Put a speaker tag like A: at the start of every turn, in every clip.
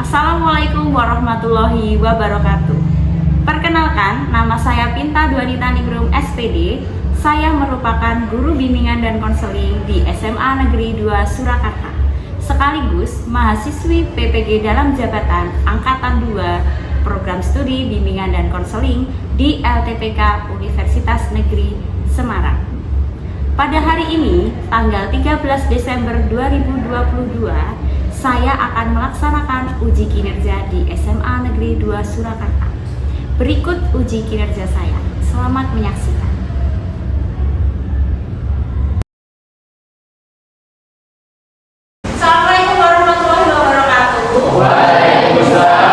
A: Assalamualaikum warahmatullahi wabarakatuh. Perkenalkan, nama saya Pinta Dwanita Ningrum SPD. Saya merupakan guru bimbingan dan konseling di SMA Negeri 2 Surakarta, sekaligus mahasiswi PPG dalam jabatan Angkatan 2 Program Studi Bimbingan dan Konseling di LTPK Universitas Negeri Semarang. Pada hari ini, tanggal 13 Desember 2022, saya akan melaksanakan uji kinerja di SMA Negeri 2 Surakarta. Berikut uji kinerja saya. Selamat menyaksikan. Assalamualaikum warahmatullahi wabarakatuh.
B: Waalaikumsalam.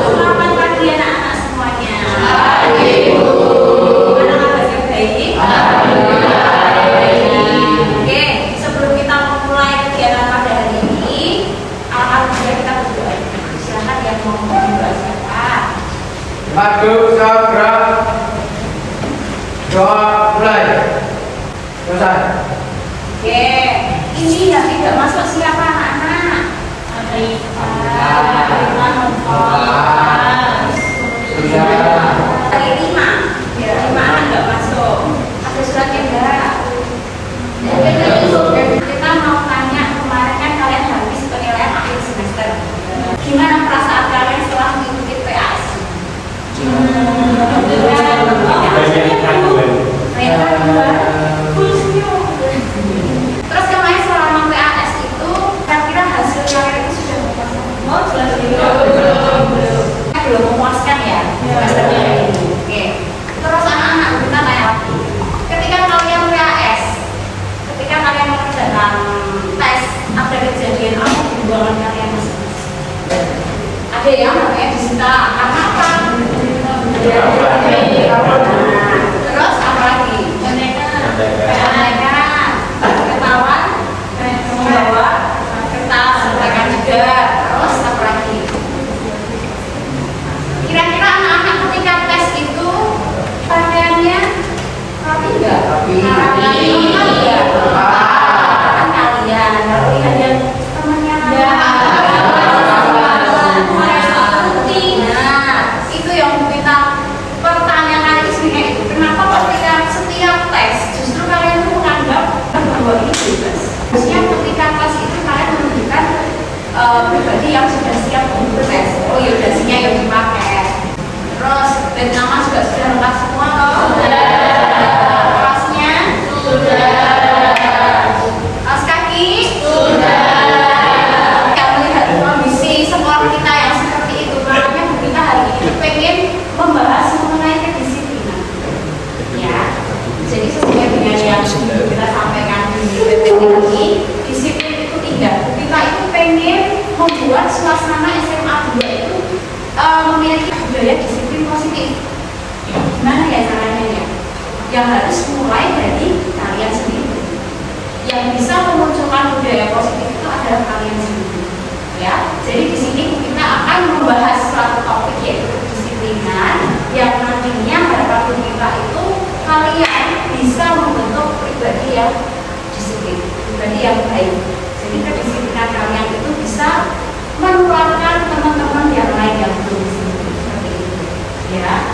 A: Selamat pagi anak-anak semuanya.
B: Pagi, Bu.
A: Mana kabarnya baik? Oke, sebelum kita memulai kegiatan pada hari ini, alhamdulillah kita berdoa. Silakan yang mau berdoa siapa?
B: Madu sabra. Doa mulai. Selesai.
A: Oke, ini yang tidak masuk siapa anak-anak? Hari 5 anak nggak masuk. Ada suratnya enggak? Kita mau tanya, kemarin kan kalian habis penilaian akhir semester. Gimana perasaan kalian setelah mengikuti PAS? Terus kemarin selama PAS itu kira-kira hasil kalian itu sudah memuaskan? Belum memuaskan ya? Semester ini. Oke. Terus anak-anak kita tanya lagi. Ketika kalian PAS, ketika kalian mengerjakan tes, ada kejadian apa di ruangan kalian masing-masing? Ada yang namanya disita karena apa? Terus apa lagi? Kenaikan, ketahuan, membawa kertas, mereka juga. Terus apa lagi? Kira-kira anak-anak ketika tes itu pakaiannya rapi nggak? Rapi nggak? Kan kalian, kalau lihat yang temannya nah, itu yang kita pertanyakan itu sebenarnya itu kenapa ketika setiap tes justru kalian itu menganggap bahwa ini bebas. Harusnya ketika tes itu kalian menunjukkan pribadi yang sudah siap untuk tes. Oh ya dasinya yang dipakai. Terus dan nama juga sudah lengkap semua loh. Kelasnya sudah. Alas kaki sudah. Yang melihat kondisi sekolah kita yang seperti itu, makanya kita hari ini pengen membahas mengenai kedisiplinan. Ya, jadi sesuai dengan yang kita sampaikan di PPT ini, disiplin itu 3. Kita itu pengen membuat suasana SMA 2 itu memiliki budaya disiplin positif. Gimana ya caranya ya? Yang harus mulai dari kalian sendiri. Yang bisa memunculkan budaya positif itu adalah kalian sendiri. Ya, jadi di sini kita akan membahas suatu topik yaitu kedisiplinan yang nantinya harapan kita itu kalian bisa membentuk pribadi yang disiplin, pribadi yang baik. Jadi kedisiplinan kalian itu bisa menularkan teman-teman yang lain yang belum disiplin seperti itu. Ya,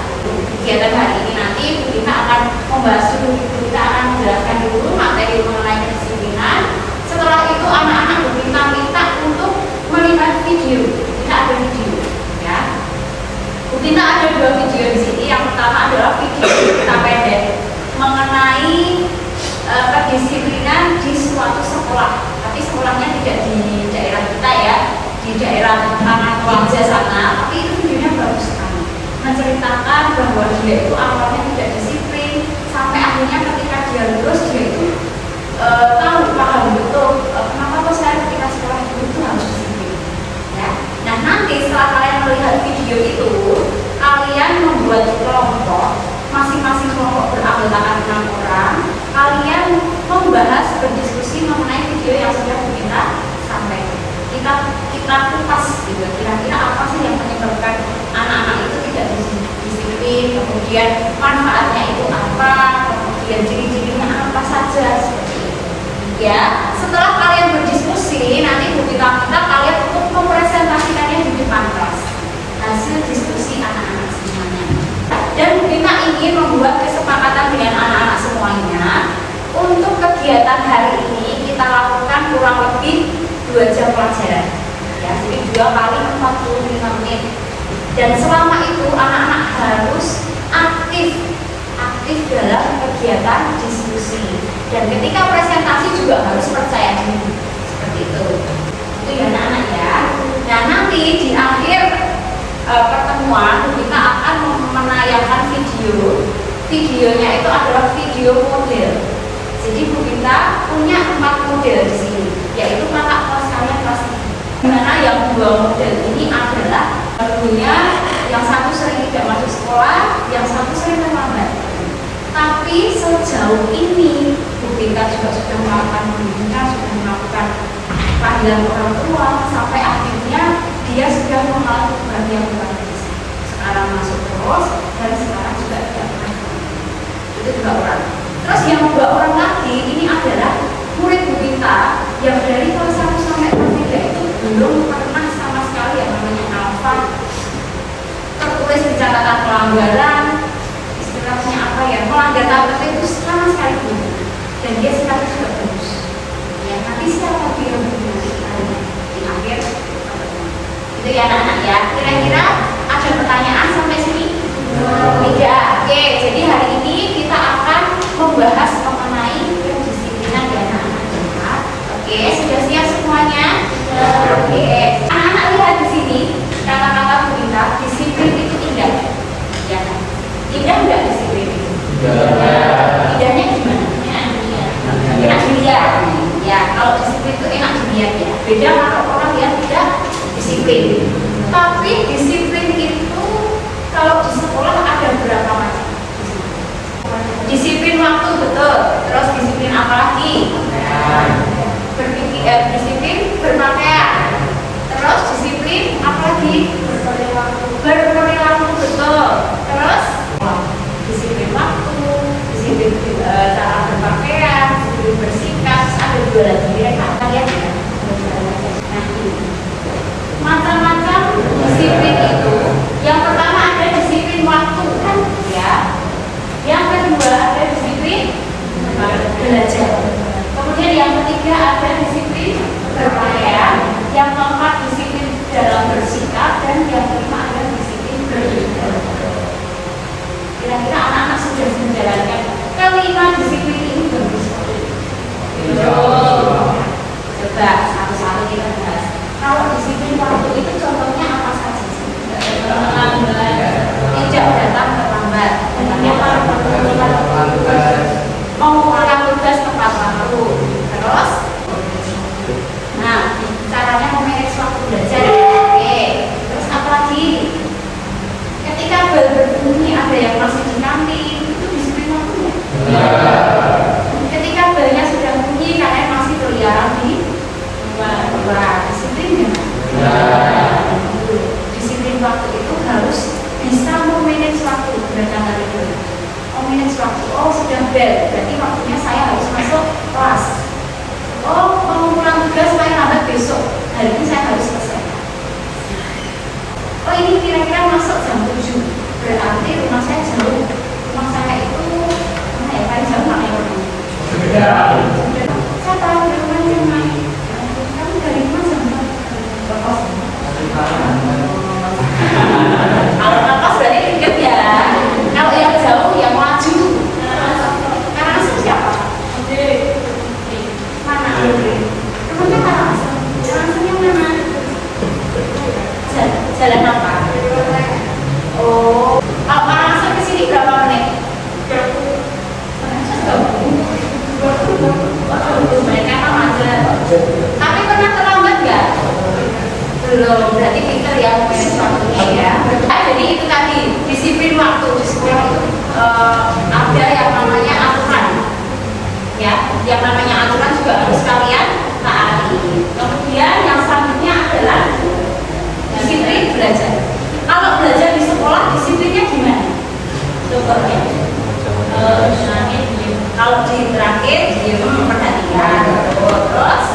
A: kegiatan hari ini nanti kita akan membahas dulu, kita akan menjelaskan dulu materi mengenai kedisiplinan. Setelah itu anak-anak minta untuk melihat video. Kita ada video, ya. Kita ada 2 video di sini. Yang pertama adalah video kita pendek mengenai kedisiplinan di suatu sekolah. Tapi sekolahnya tidak di daerah kita ya, di daerah Tanah Toraja sana. Tapi itu videonya bagus sekali, menceritakan bahwa dia itu awalnya tidak disiplin sampai akhirnya ketika dia lulus dia itu tahu paham betul kenapa kok saya ketika sekolah itu harus disiplin. Ya. Nah nanti setelah kalian melihat video itu, kalian membuat kelompok, masing-masing kelompok beranggotakan 6 orang. Kalian membahas, berdiskusi mengenai video yang sudah kita sampaikan. Kita kupas gitu. Kira-kira apa sih yang menyebabkan anak-anak itu tidak disiplin, kemudian manfaatnya itu apa, kemudian ciri-cirinya apa saja seperti itu. Ya, setelah kalian berdiskusi, nanti Bu Kita 2 jam pelajaran. Ya, jadi 2 kali 45 menit. Dan selama itu anak-anak harus aktif dalam kegiatan diskusi. Dan ketika presentasi juga harus percaya diri. Seperti itu. Itu ya anak-anak ya. Nah, nanti di akhir pertemuan kita akan menayangkan video. Videonya itu adalah video model. Jadi Bu Gita punya 4 model di sini, yaitu kakak kelas kalian kelas 3. Karena yang 2 model ini adalah gurunya yang satu sering tidak masuk sekolah, yang satu sering terlambat. Tapi sejauh ini Bu Gita juga sudah melakukan pembinaan, sudah melakukan panggilan orang tua, sampai akhirnya dia sudah mengalami bagian bisa. Sekarang masuk terus dan sekarang juga tidak pernah. Itu 2 orang. Terus yang 2 orang lagi ini adalah murid Bu Gita yang dari kelas 1 sampai kelas 3 itu belum pernah sama sekali yang namanya alfa tertulis di catatan pelanggaran, istilahnya apa ya, melanggar target itu sama sekali belum. Dan dia sekali juga bagus. Ya, nanti siapa yang di akhir itu ya anak-anak ya. Kira-kira ada pertanyaan sampai sini? Tidak. Oke, jadi hari ini kita akan membahas mengenai kedisiplinan di anak-anak kita. Oke, sudah siap semuanya? Oke. Anak-anak lihat di sini kata-kata Bu Gita, disiplin itu indah. Ya kan? Indah enggak disiplin itu? Indahnya gimana? Enak dilihat. Ya, kalau disiplin itu enak dilihat ya. Beda kalau orang yang tidak disiplin. Tapi disiplin itu kalau di sekolah ada berapa macam? Disiplin waktu betul. Terus disiplin apa lagi? Disiplin berpakaian. Terus disiplin apa lagi? Berperilaku betul. Terus disiplin waktu, disiplin cara berpakaian, disiplin bersikap. Ada 2 lagi. Mereka kalian ya. Macam-macam disiplin itu. Yang pertama ada disiplin waktu kan ya. Yang kedua ada disiplin belajar. Kemudian yang ketiga ada disiplin berpakaian. Yang keempat disiplin dalam bersikap. Dan yang kelima ada disiplin beribadah. Kira-kira anak-anak sudah menjalankan kelima disiplin ini bagus. Coba satu-satu kita bahas. Kalau disiplin waktu itu contohnya apa saja sih? Tidak datang terlambat. Mengumpulkan tugas tepat waktu. Terus, nah caranya memanage waktu belajar. Oke. Terus apa lagi? Ketika bel berbunyi ada yang masih di kantin, itu disiplin waktunya. Ketika belnya sudah bunyi kalian masih berkeliaran di luar, disiplinnya. Disiplin waktu itu harus bisa memanage waktu. Berdasarkan itu memanage waktu. Oh sudah bel, berarti waktunya saya harus masuk kelas. Oh mau pulang tugas saya lambat besok, hari ini saya harus selesai. Oh ini kira-kira masuk jam 7, berarti rumah saya jauh. Rumah saya itu mana ya, paling jauh mana ya? Saya tahu di rumah jam mana. Kamu dari rumah jam berapa? Kalau ngekos berarti deket ya. Kalau yang jauh yang maju. Karangasem siapa? Mana? Rumahnya Karangasem. Karangasemnya mana? Jalan apa? Oh, kalau Karangasem ke sini berapa menit? 20 menit karena macet. Tapi pernah terlambat nggak? Belum, berarti pinter ya memanage waktunya ya. Jadi itu tadi disiplin waktu di sekolah itu ada yang namanya aturan, ya. Yang namanya aturan juga harus kalian taati. Kemudian yang selanjutnya adalah disiplin belajar. Kalau belajar di sekolah disiplinnya gimana? Contohnya, kalau di terakhir perhatian, terus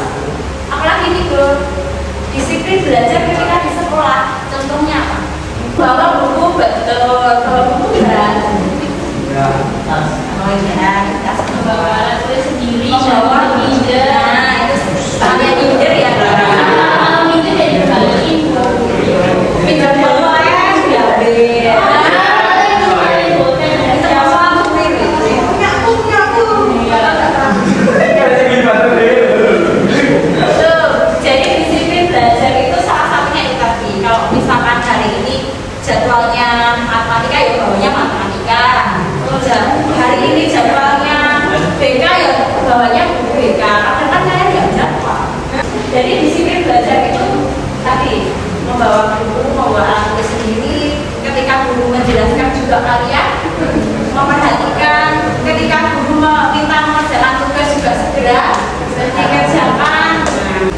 A: apalagi nih bro? Disiplin belajar ketika di sekolah, contohnya apa? Bawa buku betul, bawa buku berat. Oh iya, kita bawa tulis sendiri, bawa leader. Nah itu sampai leader ya. disiplin belajar itu tadi membawa buku, membawa alat tulis sendiri. Ketika guru menjelaskan juga kalian memperhatikan. Ketika guru meminta mengerjakan tugas juga segera dikerjakan.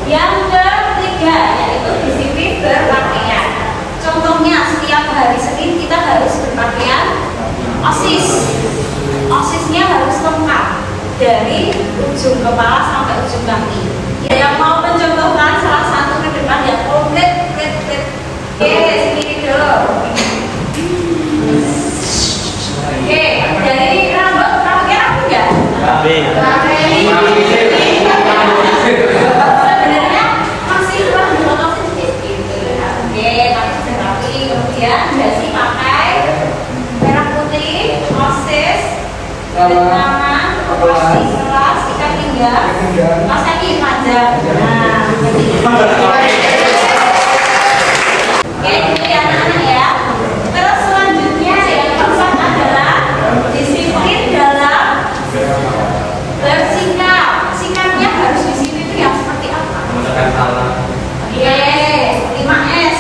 A: Yang ketiga yaitu disiplin berpakaian. Contohnya setiap hari Senin kita harus berpakaian OSIS. OSISnya harus lengkap dari ujung kepala sampai ujung kaki. Yang mau mencontohkan salah satu ke depan yang komplit. Oke, sini dulu. Oke, dari rambut enggak? Sebenarnya masih kurang dipotong sedikit gitu ya. Oke, tapi sudah rapi. Kemudian dasi pakai merah putih, OSIS, tangan, operasi kelas, ikat pinggang, pas kaki panjang. Nah, oke, ini anak-anak ya. Terus selanjutnya yang keempat adalah disiplin dalam bersikap. Sikapnya harus disiplin itu yang seperti apa? Oke, 5S.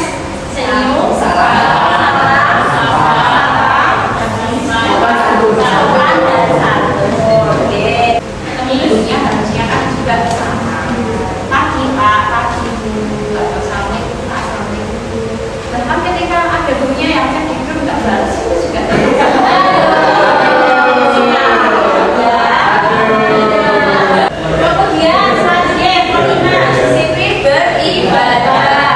A: Senyum, salam, sopan dan santun. Oke. Kemudian harusnya kan juga sama. Pagi Pak, pagi Bu, atau assalamualaikum Pak, assalamualaikum. Bahkan ketika ada gurunya yang chat di grup nggak balas itu juga kemudian selanjutnya yang kelima, disiplin beribadah.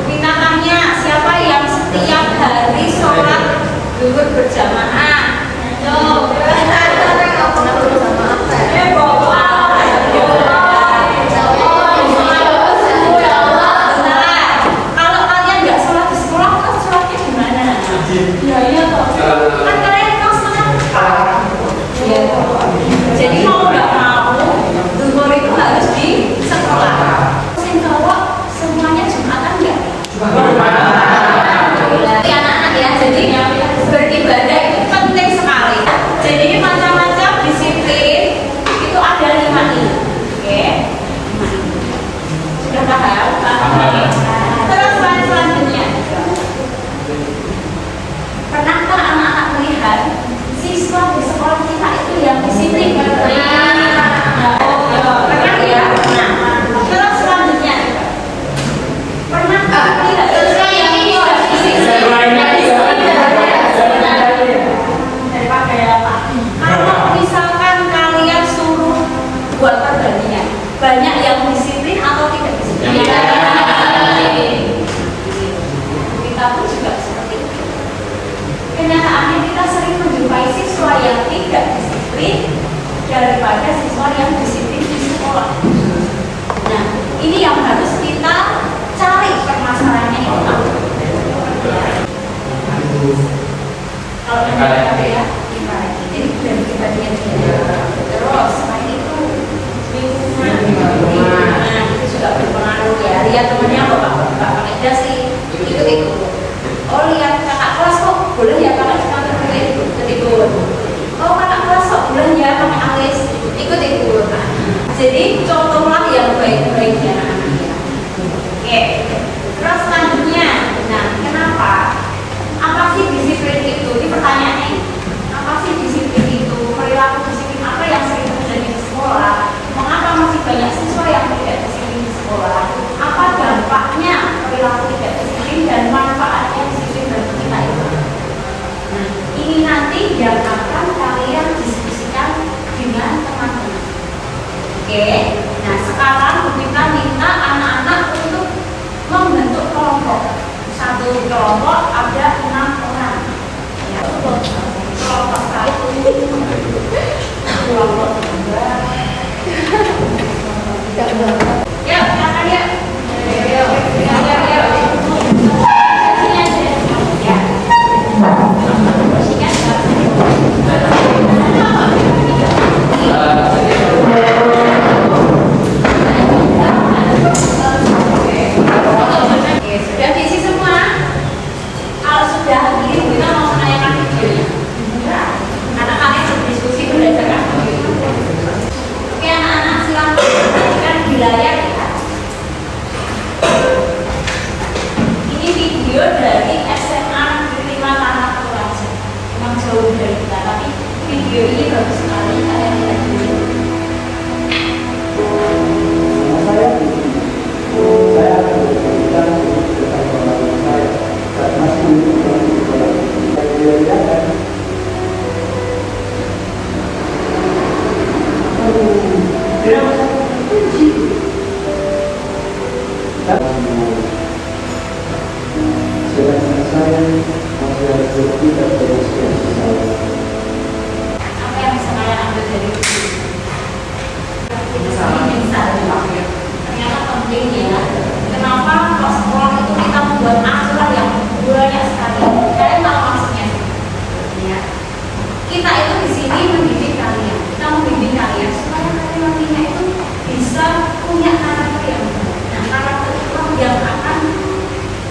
A: Bintangnya siapa yang setiap hari sholat zuhur berjamaah? Kalau kalian nggak sholat di sekolah, terus sholatnya gimana? Ya iya toh. Kan kalian kelas menengah. Iya toh. Jadi mau nggak mau, zuhur itu harus di sekolah. Mesin cowok semuanya jumatan nggak? Anak-anak ya, jadi beribadah itu penting sekali. Jadi macam-macam disiplin itu ada 5 ini. Oke, 5 ini. Sudah paham? Terus selanjutnya, pernahkah anak-anak melihat siswa di sekolah kita itu yang disiplin? Pernah ya? Terus selanjutnya, pernahkah melihat siswa yang tidak disiplin? Daripada apa? Kalau misalkan kalian suruh buat perbandingan, banyak yang disiplin atau tidak disiplin? Kita pun juga seperti itu. Kenyataannya kita sering menjumpai siswa yang tidak disiplin daripada siswa yang disiplin di sekolah. Nah, ini yang harus kita cari permasalahannya itu apa? Kalau kita ya, jadi dari pribadian dia. Terus selain itu lingkungan itu juga berpengaruh ya. Lihat temennya bapak pakai jas sih, ikut. Oh lihat kakak kelas kok boleh ya pakai sepatu ikut. Oh kakak kelas kok boleh ya pakai alis ikut. Jadi contohlah yang baik-baiknya anak-anak. Oke. Terus selanjutnya, nah kenapa? Apa sih disiplin itu? Ini pertanyaannya. Apa sih disiplin itu? Perilaku disiplin apa yang sering terjadi di sekolah? Mengapa masih banyak siswa yang tidak disiplin di sekolah? Apa dampaknya perilaku tidak disiplin dan manfaatnya disiplin bagi kita itu? Nah, ini nanti yang akan kalian diskusikan dengan teman-teman. Oke. Nah, sekarang kita minta anak-anak untuk membentuk kelompok. Satu kelompok ada 6 orang. Ya, kelompok 1, kelompok 2. Ya, silakan ya. Sudah diisi semua. Kalau sudah ini kita mau menanyakan videonya. Karena kalian berdiskusi berdasarkan video. Oke anak-anak, silakan perhatikan di layar ya. video ini bagus sekali, kalian lihat dulu.
C: Saya akan berbicara tentang pengalaman saya saat masih di sekolah. Saya lihat sedangkan saya masih harus berpikir terus saya.
A: Apa yang bisa kalian ambil dari video ini? Itu sama bisa dipakai. Ternyata penting ya. Kenapa pas sekolah itu kita membuat aturan yang banyak sekali? Kalian tahu maksudnya? Ya. Kita itu di sini mendidik kalian. Kita membimbing kalian supaya kalian nantinya itu bisa punya karakter yang baik. Nah, karakter itu yang akan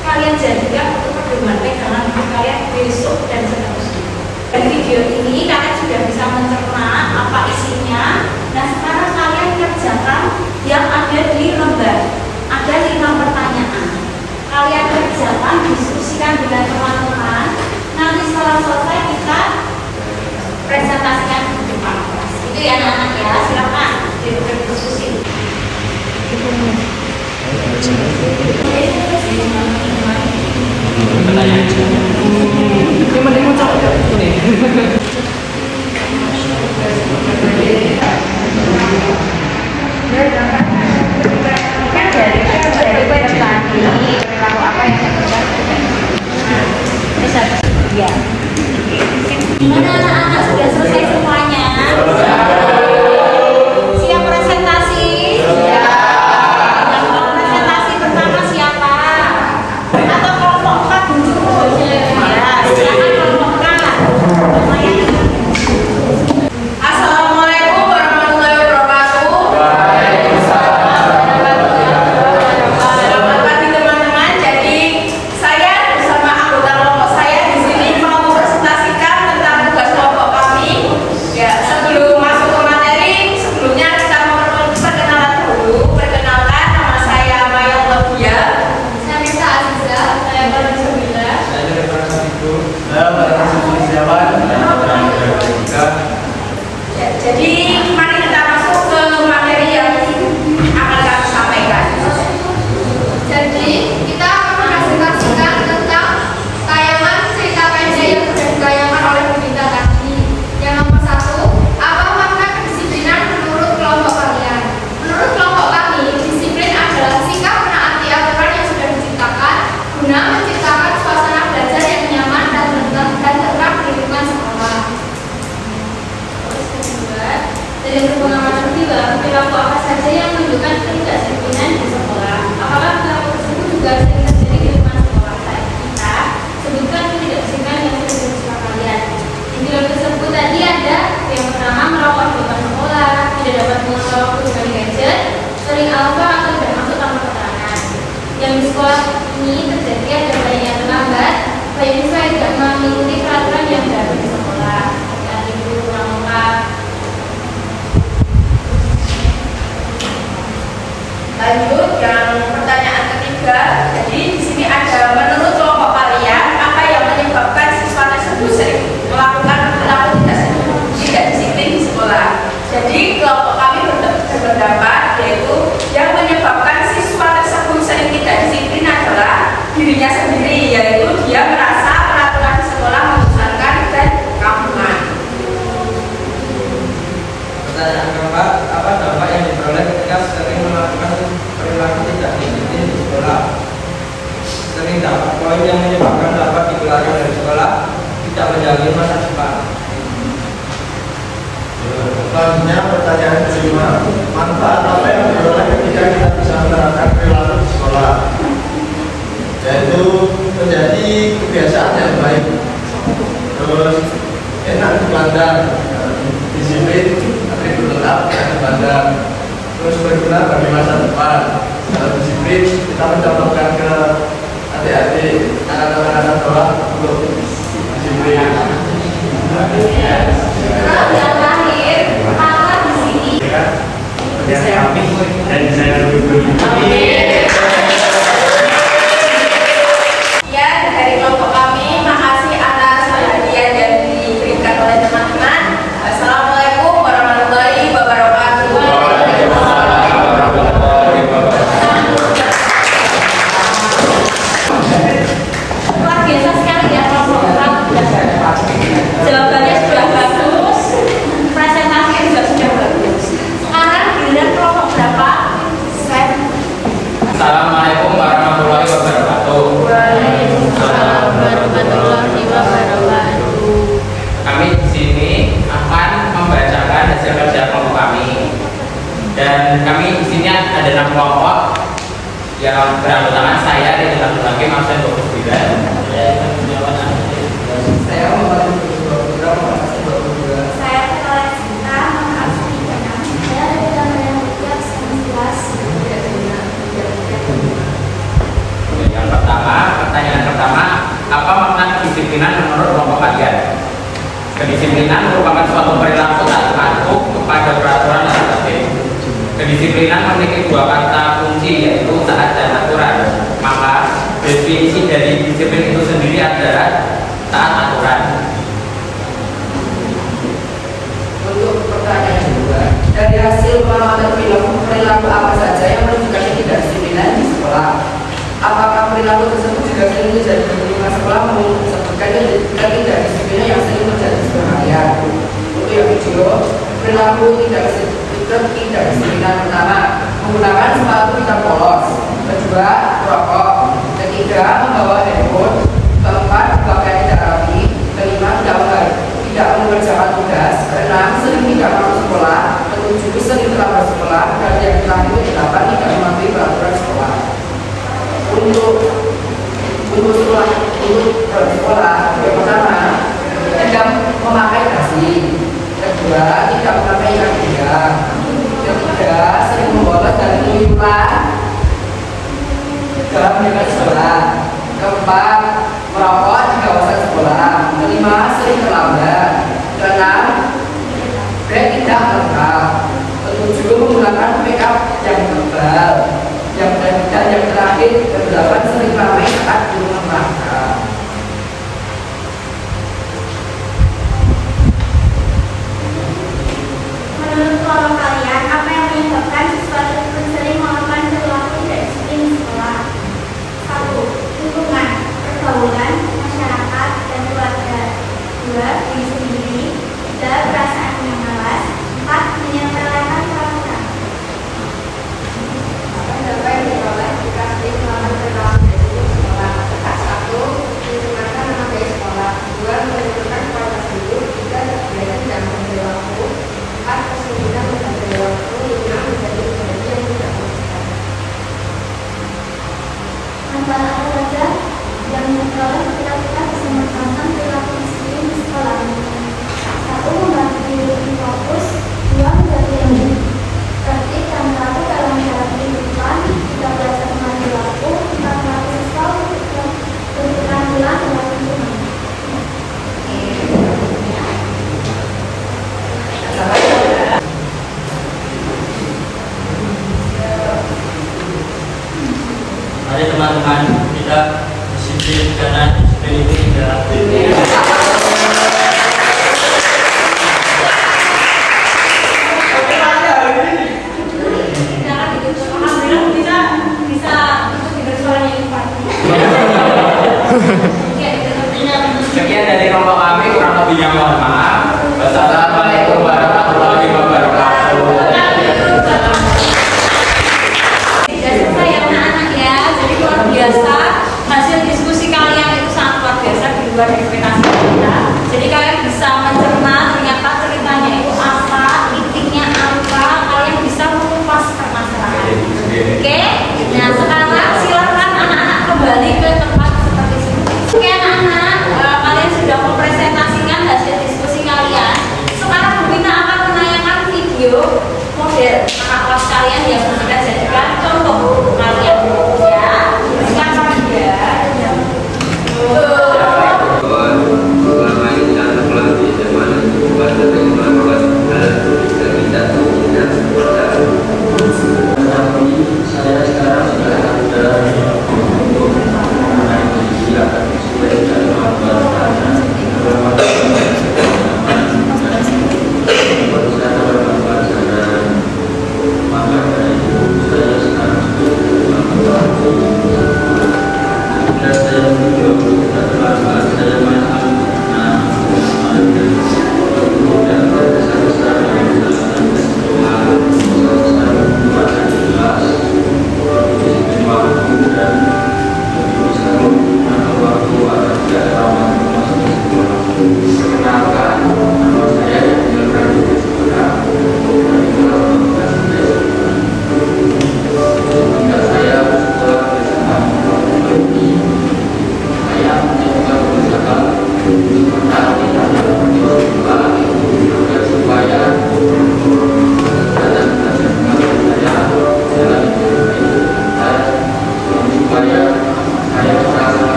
A: kalian jadikan untuk pedoman pegangan hidup kalian besok dan seterusnya. Dari video ini kalian sudah bisa mencerna apa isinya. Nah, sekarang kalian kerjakan yang ada di lembar. Ada 5 pertanyaan. Kalian kerjakan, diskusikan dengan teman-teman. Nanti setelah selesai kita presentasikan di depan kelas. Itu ya anak-anak ya, silakan berdiskusi.
B: Ini mending muncul nih.
A: Kan dari web tadi perilaku apa yang terjadi? Terus habis itu ya. Gimana anak-anak sudah selesai semuanya? Siap presentasi? Siap. Yang presentasi pertama siapa? Atau kelompok 4 dulu? Ya, silakan kelompok 4. Assalamualaikum warahmatullahi wabarakatuh. Selamat pagi teman-teman. Jadi saya bersama anggota kelompok saya di sini mau mempresentasikan tentang tugas kelompok kami. Ya, sebelum masuk ke materi, sebelumnya kita mau perkenalan dulu. Perkenalkan, nama saya Maya Lovia. Saya Nisa Aziza. Saya Baru Sabila.
B: Saya dari perasaan itu. Saya berasal dari Jawa.
A: Jadi mari kita masuk ke materi yang akan kami sampaikan. Jadi kita akan mempresentasikan tentang tayangan cerita pendek yang sudah ditayangkan oleh Bunda tadi. Yang nomor 1, apa makna kedisiplinan menurut kelompok kalian? Menurut kelompok kami, disiplin adalah sikap menaati aturan yang sudah diciptakan guna menciptakan suasana belajar yang nyaman dan tenang di lingkungan sekolah. Dari pengamatan juga, perilaku apa saja yang menunjukkan ketidakdisiplinan di sekolah? Apakah perilaku tersebut juga sering terjadi di lingkungan sekolah kita? Sebutkan ketidakdisiplinan yang sering dilakukan kalian. Di video tersebut tadi ada yang pertama merokok di depan sekolah, tidak dapat mengontrol waktu dengan gadget, sering alfa atau tidak masuk tanpa keterangan. Yang di sekolah ini terjadi ada banyak yang terlambat, banyak siswa yang tidak mengikuti peraturan yang berlaku di sekolah. Hati-hati guru kurang lengkap. Lanjut yang pertanyaan ketiga. Jadi di sini ada menurut kelompok kalian apa yang menyebabkan siswa tersebut sering melakukan perilaku tidak disiplin di sekolah. Jadi kelompok kami berpendapat yaitu yang menyebabkan siswa tersebut sering tidak disiplin adalah dirinya sendiri, yaitu dia merasa peraturan di sekolah membosankan dan kampungan.
B: Pertanyaan keempat, apa dampak yang diperoleh ketika sering melakukan perilaku tidak disiplin di sekolah? Sering dampak poin yang menyebabkan dapat dikeluarkan dari sekolah, tidak menjalin masa depan.
D: Selanjutnya pertanyaan kelima, manfaat apa yang diperoleh ketika kita bisa menerapkan perilaku di sekolah? Yaitu menjadi kebiasaan yang baik, terus enak dipandang, disiplin, atribut tetap enak dipandang, terus berguna bagi masa depan. Kalau disiplin kita mencontohkan ke adik-adik, anak-anak sekolah untuk disiplin.
A: Terus yang terakhir, apa di sini?
D: Dan saya
A: Ya, dari kelompok kami, makasih atas perhatian yang diberikan oleh teman-teman.
E: Assalamualaikum warahmatullahi wabarakatuh.
A: Waalaikumsalam warahmatullahi wabarakatuh.
E: Kami di sini akan membacakan hasil kerja kelompok kami. Dan kami di sini ada 6 kelompok yang beranggotakan saya dari laki-laki absen 29.
B: Saya membantu program absen 22.
A: Saya Ketua Cinta, absen 36. Saya dari Kementerian Rupiah, absen 11.
E: Yang pertama, pertanyaan pertama, apa makna kedisiplinan menurut kelompok kalian? Kedisiplinan merupakan suatu perilaku tak patuh kepada peraturan dan tertib. Kedisiplinan memiliki 2 kata kunci, yaitu taat dan aturan. Maka definisi dari disiplin itu sendiri adalah taat aturan.
B: Untuk pertanyaan kedua, dari hasil pengamatan perilaku apa saja yang menunjukkan ketidakdisiplinan di sekolah? Apakah perilaku tersebut juga sering terjadi di lingkungan sekolah menyebabkan ketidakdisiplinan yang sering terjadi berbahaya? Untuk yang kedua, perilaku ketidakdisiplinan pertama, menggunakan sepatu hitam polos. Kedua, merokok. Ketiga, membawa handphone. Keempat, pakaian tidak rapi. Kelima, tidak mengerjakan tugas. Keenam, sering tidak masuk sekolah. Ketujuh, sering terlambat sekolah. Dan yang terakhir, 8, tidak mematuhi peraturan sekolah. Untuk sekolah yang pertama, tidak memakai dasi. Kedua, tidak memakai ikat pinggang. Ketiga, sering membolos dan keluyuran dalam lingkungan sekolah. Keempat, merokok di kawasan sekolah. Kelima, sering terlambat. Keenam, break tidak lengkap. Ketujuh, menggunakan make up yang tebal. Yang terakhir, ke-8, sering ramai saat di rumah makan.
A: Menurut kelompok kalian, apa yang menyebabkan siswa tersebut sering melakukan perilaku tidak disiplin di sekolah? 1. Lingkungan, pergaulan, masyarakat, dan keluarga. 2. Diri sendiri. 3. Perasaan yang malas. 4. menyepelekan peraturan.
F: Apa yang diperoleh jika sering melakukan perilaku tidak disiplin di sekolah? 1. Mencemarkan nama baik sekolah. 2. Menunjukkan kualitas hidup. 3. Belajar tidak berperilaku. 4. Kesulitan menjaga waktu. 5. Menjadi pribadi yang tidak konsisten.
A: Manfaat apa saja yang diperoleh ketika kita bisa menerapkan perilaku disiplin di sekolah? 1. Membantu diri fokus. 2. Menjadi yang tertib dan teratur dalam cara kehidupan. 3. Belajar mengenali waktu. 4. Melatih siswa untuk berketerampilan dalam lingkungan.
G: Mari teman-teman, kita disiplin karena disiplin itu tidak
E: Sekian dari kelompok kami, kurang lebihnya mohon maaf. Wassalamualaikum warahmatullahi wabarakatuh.
A: Sudah selesai ya anak-anak ya. Jadi luar biasa, hasil diskusi kalian itu sangat luar biasa, di luar ekspektasi kita. Jadi kalian bisa mencerna ternyata ceritanya itu apa, intinya apa, kalian bisa mengupas permasalahan. Oke, nah sekarang silakan anak-anak kembali ke tempat seperti ini. Oke anak-anak, kalian sudah mempresentasikan hasil diskusi kalian. Sekarang Bu Gina akan menayangkan video model kakak kelas kalian yang kita jadikan contoh untuk kalian ya. Silakan ya.
B: Selama ini anak pelatih dan mana juga dari melakukan hal yang tidak tidak
C: Tapi saya sekarang sudah ada untuk mengenai kondisi akan sesuai dengan kemampuan maka dari itu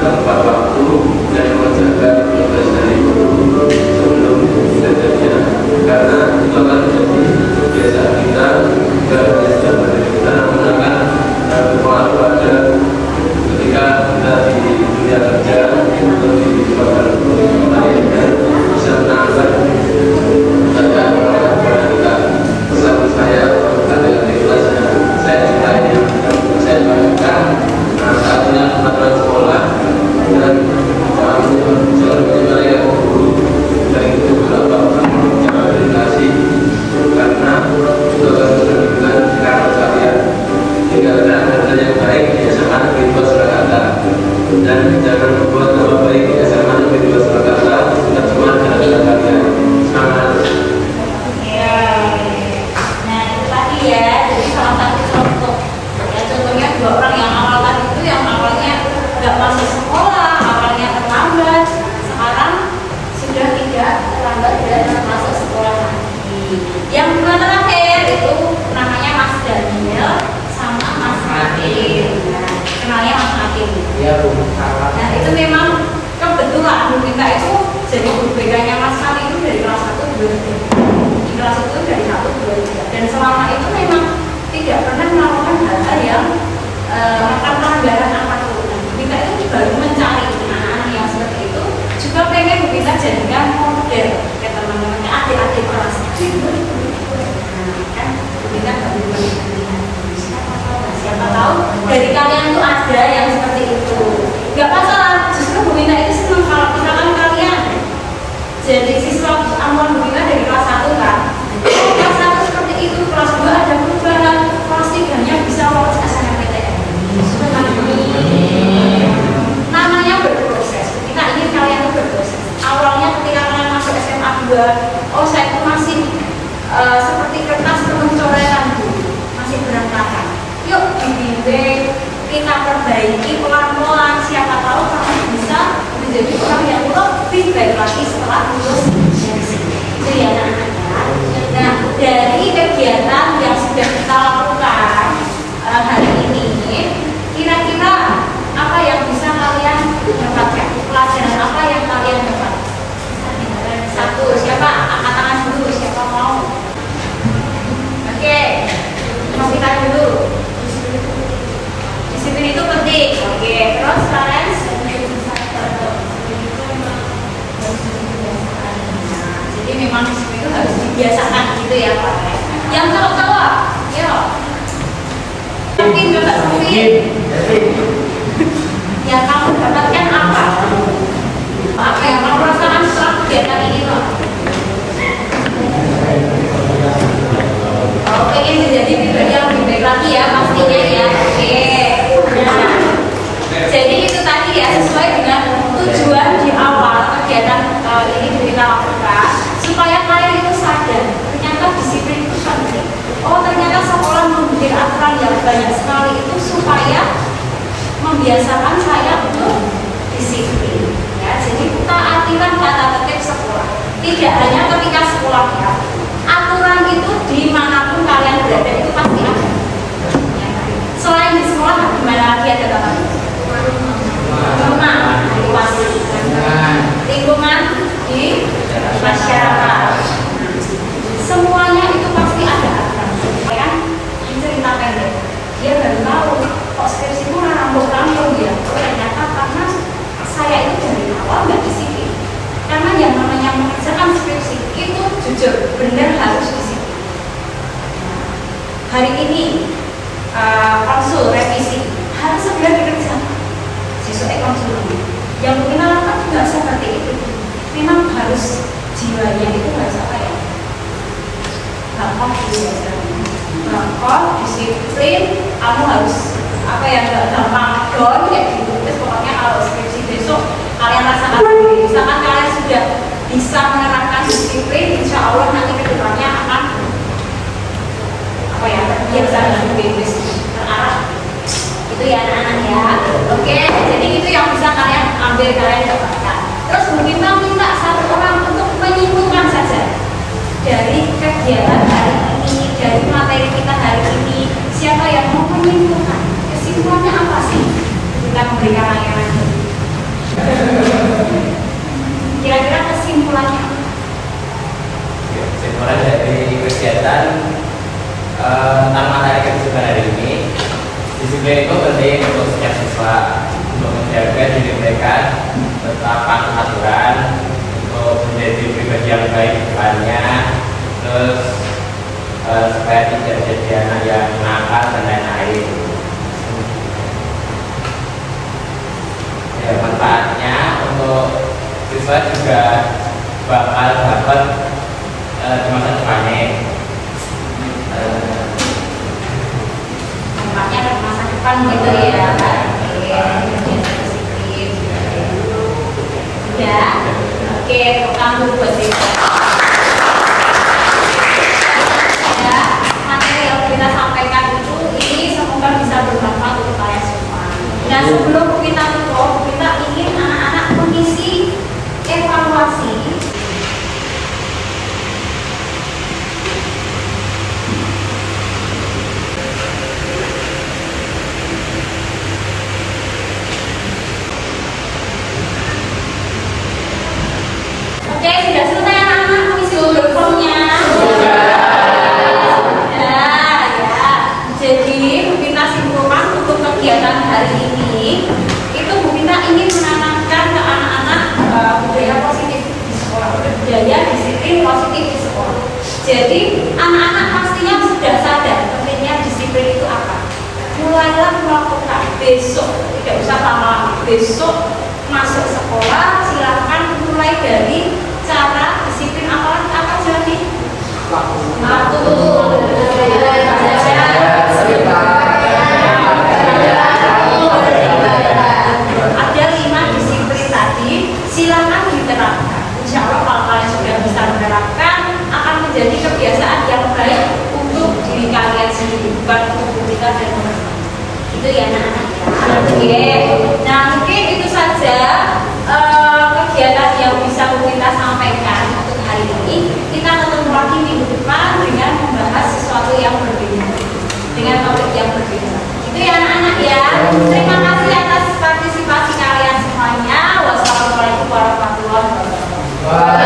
C: tepat waktu dan mengerjakan tugas dari guru sebelum kejadian, karena itu akan menjadi kebiasaan kita kita menggunakan pengaruh pada ketika kita di dunia kerja atau di tempat lainnya bisa menambah kepada orang kita. Pesan saya ada di kelasnya, saya juga yang saya bayangkan saat punya peraturan sekolah dan selalu menyukai guru dan itu beberapa orang cara komunikasi karena itu akan menunjukkan karakter kalian. Tinggalkan hal yang baik di SMA Negeri 2 Surakarta dan jangan membuat nama baik di SMA Negeri 2 Surakarta tidak cuma gara-gara kalian. Semangat.
A: Ya, nah itu tadi ya, jadi salah satu contoh. Ya contohnya 2 orang yang awal tadi itu yang awalnya nggak masuk sekolah, awalnya terlambat, sekarang sudah tidak terlambat dan masuk sekolah lagi. Yang kedua terakhir itu namanya Mas Daniel sama Mas Martin. Nah, kenalnya Mas Martin.
B: Iya Bu, salah.
A: Nah itu memang kebetulan Bu Minta itu jadi guru BK-nya Mas Martin itu dari kelas 1 2 di kelas itu dari 1 2 3 dan selama itu memang tidak pernah melakukan hal-hal yang melakukan pelanggaran apapun. Nah, Bu Minta itu baru mencari anak-anak yang seperti itu juga pengen Bu Minta jadikan model ke teman-temannya adik-adik kelas. Nah kan Bu Minta baru melihat siapa tahu dari kalian itu ada yang seperti itu. Gak masalah, justru Bu Minta itu senang kalau misalkan kalian jadi siswa amuan Bu Minta dari kelas 1 kan. Kelas 1 seperti itu, kelas 2 ada perubahan, kelas 3-nya bisa lolos SNMPTN. Namanya berproses. Kita ingin kalian itu berproses. Awalnya ketika kalian masuk SMA 2, oh saya itu masih seperti kertas penuh coretan Bu, masih berantakan. Yuk dibimbing, kita perbaiki pelan-pelan, siapa tahu kamu bisa menjadi orang yang lebih baik lagi setelah lulus dari sini. Itu ya anak-anak. Nah dari kegiatan yang sudah kita lakukan hari ini, kira-kira apa yang bisa kalian dapatkan? Pelajaran apa yang kalian dapat? Satu, siapa? Angkat tangan dulu, siapa mau? Oke, masih tanya dulu. Disiplin itu penting. Oke, terus kalian jadi memang disiplin itu harus dibiasakan gitu ya Pak. Yang cowok-cowok, yuk. Mungkin juga mungkin. Yang kamu dapatkan apa? Apa yang kamu rasakan setelah kegiatan ini Pak? Oh, pengen menjadi pribadi yang lebih baik lagi ya pastinya ya. Oke. Nah, jadi itu tadi ya sesuai dengan tujuan di awal kegiatan ini kita lakukan supaya kalian itu sadar ternyata disiplin itu penting. Oh ternyata sekolah membuat aturan yang banyak sekali itu supaya membiasakan saya untuk disiplin. Ya, jadi taatilah tata tertib sekolah. Tidak hanya ketika sekolah ya. Aturan itu dimanapun kalian berada itu pasti ada. Ya, selain di sekolah, di mana lagi ada tata tertib? Rumah, lingkungan di masyarakat. Semuanya itu pasti ada aturan. Kan? Ini cerita pendek. Dia baru tahu kok skripsiku rambut-rambut ya. Ternyata karena saya itu dari awal nggak disiplin. Karena yang namanya mengerjakan skripsi itu jujur benar harus disiplin. Hari ini konsul revisi harus segera dikerjakan. Siswa konsul yang kita lakukan juga seperti itu. Memang harus jiwanya itu harus apa ya? Gampang gampang, disiplin. Kamu harus apa ya? Nggak gampang down ya gitu. Terus pokoknya kalau skripsi besok kalian rasakan sendiri. Misalkan kalian sudah bisa menerapkan disiplin, insya Allah nanti kedepannya akan apa ya? Biasa dan bebas terarah. Itu ya anak-anak ya. Oke, jadi itu yang bisa kalian ambil, kalian dapatkan. Terus mungkin minta satu orang untuk menyimpulkan saja dari kegiatan hari ini, dari materi kita hari ini. Siapa yang mau menyimpulkan? Kesimpulannya apa sih? Kita memberikan layanan.
E: mendidik mereka tetap patuh aturan untuk menjadi pribadi yang baik di depannya, terus supaya tidak jadi anak yang nakal dan lain-lain. Ya, manfaatnya untuk siswa juga bakal dapat di masa depannya.
A: Nampaknya ada masa depan gitu ya. Oke, disiplin. Ya, oke, kamu buat siswa. Ya, materi yang kita sampaikan itu ini semoga bisa bermanfaat untuk kalian semua. Dan sebelum kita tutup, kita ingin anak-anak mengisi evaluasi. Oke, sudah selesai anak-anak mengisi Google Form-nya? Sudah, ya. Jadi, Bu Pinta simpulkan untuk kegiatan hari ini, itu Bu Pinta ingin menanamkan ke anak-anak budaya positif di sekolah, budaya disiplin positif di sekolah. Jadi, anak-anak pastinya sudah sadar pentingnya disiplin itu apa. Mulailah melakukan besok, tidak usah lama-lama. Besok masuk sekolah, silakan mulai dari cara disiplin apa jadi ada 5 disiplin tadi, silakan diterapkan. Insya Allah kalau kalian sudah bisa menerapkan, akan menjadi kebiasaan yang baik untuk diri kalian sendiri, bukan untuk kita dan teman-teman. Itu ya anak-anak. Oke, nah mungkin itu saja kegiatan yang bisa kita sampaikan untuk hari ini. Kita ketemu lagi minggu depan dengan membahas sesuatu yang berbeda, dengan topik yang berbeda. Itu ya anak-anak ya. Terima kasih atas partisipasi kalian semuanya. Wassalamualaikum warahmatullahi wabarakatuh.